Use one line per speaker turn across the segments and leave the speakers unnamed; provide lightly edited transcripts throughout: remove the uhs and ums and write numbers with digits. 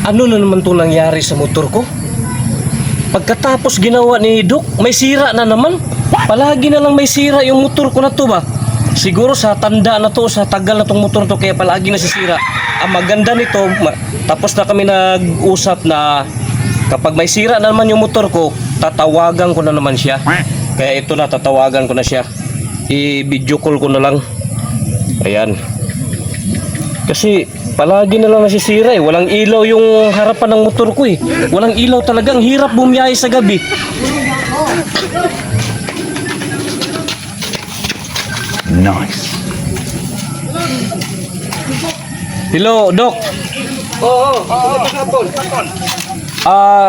Ano na naman itong nangyari sa motor ko? Pagkatapos ginawa ni Doc, may sira na naman. Palagi na lang may sira yung motor ko na to ba? Siguro sa tanda na to, sa tagal na tong motor to, kaya palagi nasisira. Ang maganda nito, tapos na kami nag-usap na kapag may sira na naman yung motor ko, tatawagan ko na naman siya. Kaya ito na, tatawagan ko na siya. I-video call ko na lang. Ayan. Kasi palagi na lang nasisira eh. Walang ilaw yung harapan ng motor ko eh. Walang ilaw talagang hirap bumiyahe sa gabi.
Nice.
Hello, Doc.
Oo.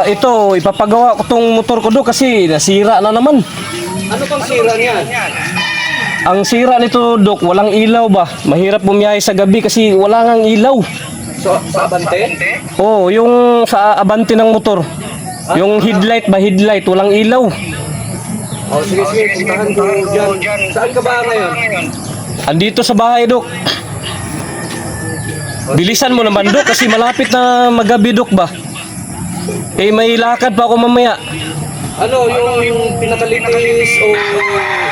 Ito, ipapagawa ko tong motor ko, Doc, kasi nasira na naman.
Ano pang sira niyan?
Ang sira nito, Doc, walang ilaw ba? Mahirap bumiyahe sa gabi kasi wala ngang ilaw.
So, sa Abante?
Oh, yung sa abante ng motor. Yung headlight ba, headlight, walang ilaw.
Oh, sige, puntahan ko dyan. Saan ka ba ngayon?
Andito sa bahay, Doc. Bilisan mo naman, Doc, kasi malapit na magabi, Doc ba? Eh, may lakad pa ako mamaya.
Ano, yung pinakalitis o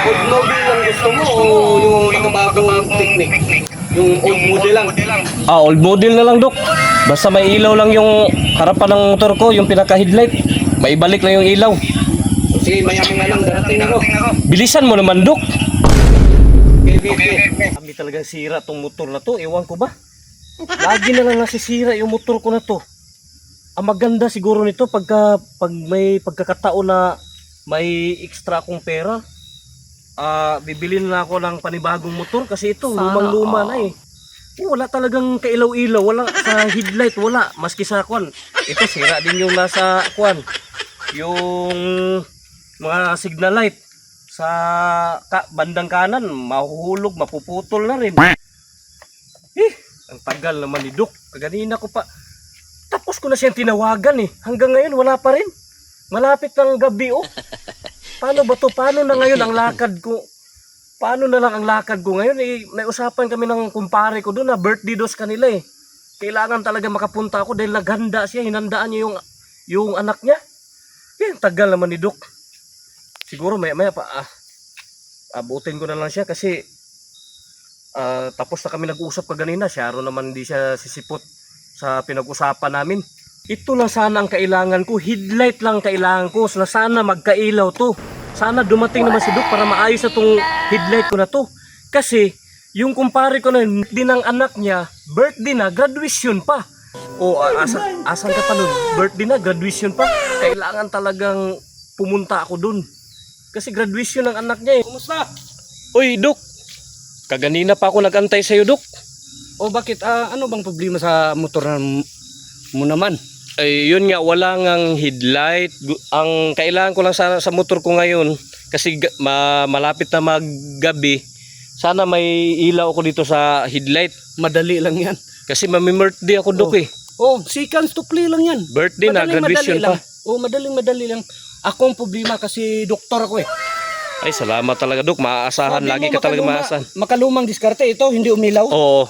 old model lang gusto mo o yung pinabagong technique? Yung old model lang?
Old model na lang, Doc. Basta may ilaw lang yung harapan ng motor ko, yung pinaka-headlight. May ibalik lang yung ilaw.
Sige, mayaman na lang, darating ako.
Bilisan mo naman, Doc.
Okay.
Kami talagang sira tong motor na to, ewan ko ba? Lagi na lang nasisira yung motor ko na to. Ang maganda siguro nito pag may pagkakataon na may extra akong pera, bibilin na ako ng panibagong motor kasi ito lumang-luma na eh. Wala talagang kailaw-ilaw, wala sa headlight, wala maski sa kwan. Ito sira din yung nasa kwan. Yung mga signal light sa bandang kanan, mahuhulog, mapuputol na rin. Ang tagal naman ni Doc. Kaganina ko pa. Tapos ko na siyang tinawagan eh. Hanggang ngayon wala pa rin. Malapit ng gabi oh. Paano ba to? Paano na ngayon ang lakad ko? Paano na lang ang lakad ko ngayon? Eh, may usapan kami ng kumpare ko doon na birthday dos kanila eh. Kailangan talaga makapunta ako dahil naghanda siya. Hinandaan niya yung anak niya. Tagal naman ni Doc. Siguro maya pa abutin ko na lang siya kasi tapos na kami nag-usap kaganina. Siya naman hindi siya sisipot sa pinag-usapan namin. Ito lang sana ang kailangan ko. Headlight lang kailangan ko. Sana magkailaw to. Sana dumating naman si Doc para maayos na tong headlight ko na to. Kasi yung kumpare ko na din ng anak niya, birthday na, graduation pa. O asan ka pa nun? Birthday na, graduation pa. Kailangan talagang pumunta ako dun. Kasi graduation ng anak niya eh.
Kumusta?
Uy, Doc. Kaganina pa ako nag-antay sa'yo, Doc.
O bakit? Ano bang problema sa motor mo naman?
Ay, yun nga, wala ngang headlight. Ang kailangan ko lang sana sa motor ko ngayon, kasi malapit na maggabi, sana may ilaw ako dito sa headlight.
Madali lang yan.
Kasi mami-birthday ako, Doc eh.
Seconds to play lang yan.
Birthday na, graduation pa.
Madali lang. Ako ang problema kasi doktor ako eh.
Ay, salamat talaga, Doc. Maaasahan. Lagi ka talaga maaasahan.
Makalumang diskarte ito, hindi umilaw.
Oo.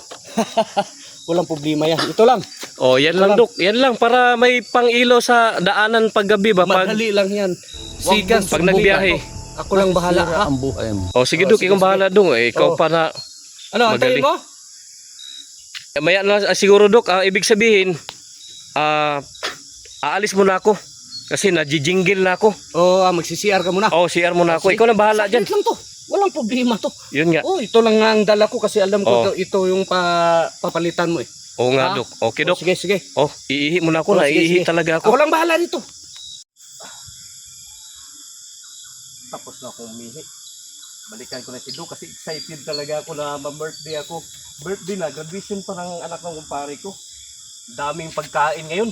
Walang problema yan. Ito lang.
Oh, yan lang, Doc. Yan lang para may pang-ilaw sa daanan paggabi ba?
Madali lang yan. Seconds.
Pag nagbiyahe.
Ako lang bahala ha.
Ang buhay mo.
Oh, sige, Doc. Ikaw bahala, Doc. Ikaw pa na.
Ano, antayin
magaling.
mo?
Maya na siguro, Doc. Ibig sabihin, aalis muna ako. Kasi najijinggil na ako.
Magsi-CR ka muna.
CR muna ako. Ikaw na bahala dyan.
Saglit lang to. Walang problema to.
Yun nga.
Ito lang nga ang dala ko kasi alam ko ito yung papalitan mo eh.
Oo nga, Doc. Okay, Doc.
Sige.
Iihi muna ako. Naiihi talaga
Ako
ako.
lang bahala rito.
Tapos na akong umihi. Balikan ko na si Doc kasi excited talaga ako na ma-birthday ako. Birthday na, graduation pa ng anak ng kumpare ko. Daming pagkain ngayon.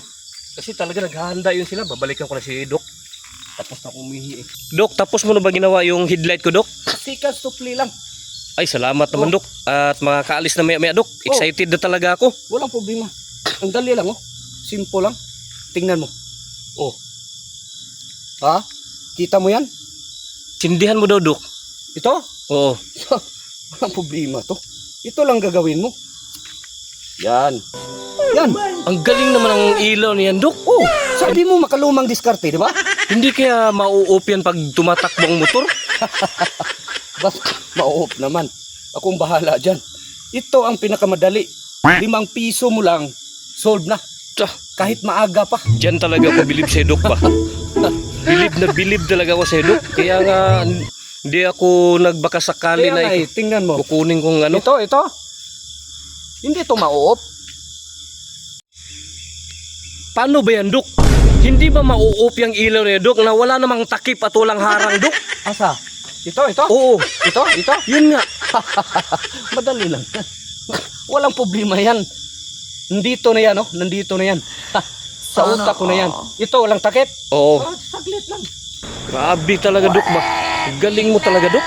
Kasi talaga naghahanda yun sila. Babalikan ko na si Doc. Tapos na akong umihi eh. Doc, tapos mo na ba ginawa yung headlight ko, Doc?
Seconds to play lang.
Ay, salamat naman, Doc. At makakaalis na maya-maya, Doc. Excited na talaga ako.
Walang problema. Ang dali lang Simple lang. Tingnan mo. Kita mo yan?
Sindihan mo daw, Doc.
Ito?
Oo.
Walang problema to. Ito lang gagawin mo. Yan. yan.
Ang galing naman ang ilaw niyan, Dok.
Oh, sabi mo makalumang diskarte, di ba?
Hindi kaya mauop yan pag tumatakbo ang motor?
Basta mauop naman. Akong bahala dyan. Ito ang pinakamadali. 5 piso mo lang, solve na.
Tsa,
Kahit maaga pa.
dyan talaga ako bilib sa Dok pa. Bilib talaga ako sa Dok. Kaya nga, hindi ako nagbakasakali
Kaya
na
nga tingnan mo.
kukunin kong ano.
Ito. Hindi ito mauop.
Paano ba yan, Dok? Hindi ba mauop yung ilaw niya, Dok, na wala namang takip at walang harang, Dok?
Asa? Ito.
Oo,
Ito.
yun nga.
Madali lang. Walang problema yan. Nandito na yan, oh. Nandito na yan. Sa utak ko na yan. Ito, walang takip.
Oo,
Saglit lang.
grabe talaga, Dok ba? Galing mo talaga, Dok.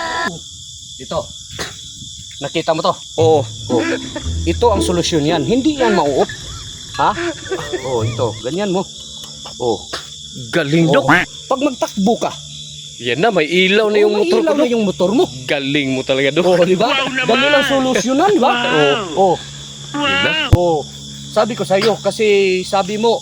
Ito. Nakita mo to?
Oo.
Oh. Ito ang solusyon yan. Hindi yan mauop. Ha? Oh, ito. Ganyan mo. Oh.
Galing, Dok.
Pag magtakbo ka,
Yan na, may ilaw na yung
may
motor ko,
ilaw na
Dok.
yung motor mo.
Galing mo talaga, Dok.
Oh, di ba? Ganun ang solusyonan, di ba? Oh.
Yan na.
Oh. Sabi ko sa iyo kasi sabi mo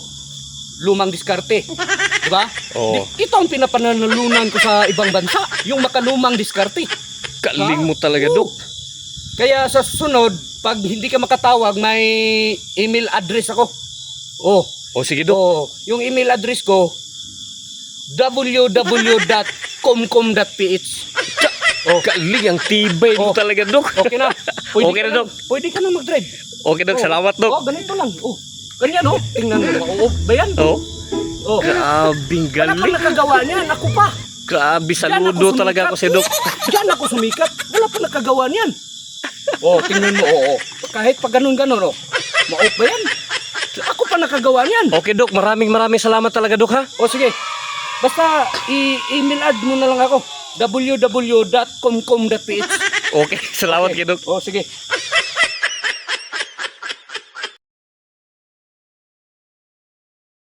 lumang diskarte. Di ba?
Oo.
Ito ang pinapananalunan ko sa ibang bansa, yung makalumang diskarte.
Galing mo talaga, Dok.
Kaya sa susunod, pag hindi ka makatawag, may email address ako. Oh.
O sige, Dok.
Oh, yung email address ko www.comcom.ph.
Oh. Galing, ang tibay mo
Oh.
talaga, Dok.
Okay na.
Okay na, Dok.
Pwede ka na mag-drive.
Okay, Dok. Salamat, Dok.
Oh, ganito lang. Oh. Ganyan oh. Tingnan mo. Oh, ba yan?
Oh.
Oh.
Grabing
Wala pa
galing.
nakagawa niyan. Ako pa.
Grabe,
Diyan
saludo
ako
talaga ako
sumikat.
si Dok.
Diyan ako sumikat. Wala pa nakagawa niyan. Oh, tingnan mo. Oh. Kahit pag ganun-ganun, oh. Maup ba yan? Ako pa nakagawa niyan.
Okay, Dok. Maraming salamat talaga, Dok, ha?
O sige. Basta i-email add mo na lang ako. www.comcom.ph.
Okay, salamat kay Dok.
O sige.